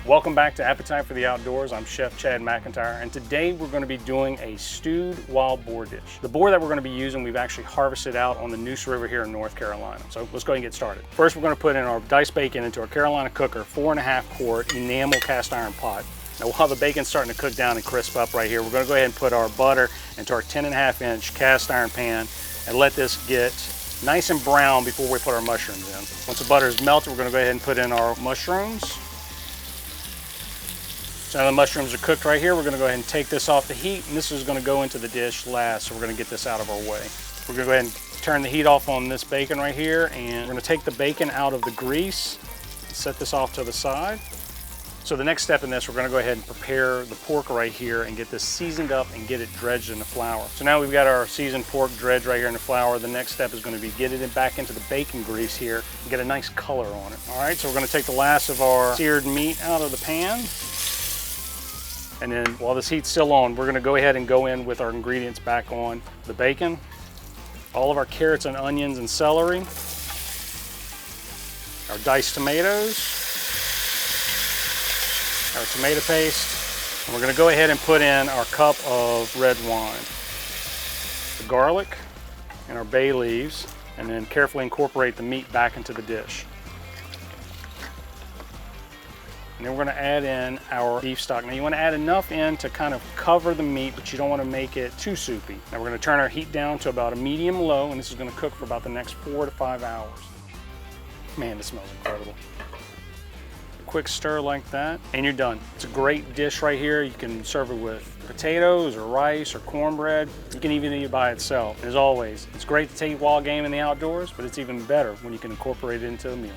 Welcome back to Appetite for the Outdoors. I'm Chef Chad McIntyre, and today we're going to be doing a stewed wild boar dish. The boar that we're going to be using, we've actually harvested out on the Neuse River here in North Carolina. So let's go ahead and get started. First, we're going to put in our diced bacon into our Carolina cooker, 4.5 quart enamel cast iron pot. Now while the bacon's starting to cook down and crisp up right here, we're going to go ahead and put our butter into our 10.5 inch cast iron pan and let this get nice and brown before we put our mushrooms in. Once the butter is melted, we're going to go ahead and put in our mushrooms. So now the mushrooms are cooked right here. We're going to go ahead and take this off the heat, and this is going to go into the dish last, so we're going to get this out of our way. We're going to go ahead and turn the heat off on this bacon right here, and we're going to take the bacon out of the grease and set this off to the side. So the next step in this, we're going to go ahead and prepare the pork right here and get this seasoned up and get it dredged in the flour. So now we've got our seasoned pork dredged right here in the flour. The next step is going to be get it back into the bacon grease here and get a nice color on it. All right, so we're going to take the last of our seared meat out of the pan. And then while this heat's still on, we're gonna go ahead and go in with our ingredients back on the bacon, all of our carrots and onions and celery, our diced tomatoes, our tomato paste, and we're gonna go ahead and put in our cup of red wine, the garlic and our bay leaves, and then carefully incorporate the meat back into the dish. And then we're going to add in our beef stock. Now you want to add enough in to kind of cover the meat, but you don't want to make it too soupy. Now we're going to turn our heat down to about a medium low, and this is going to cook for about the next 4 to 5 hours. Man, this smells incredible. A quick stir like that, and you're done. It's a great dish right here. You can serve it with potatoes or rice or cornbread. You can even eat it by itself. As always, it's great to take wild game in the outdoors, but it's even better when you can incorporate it into a meal.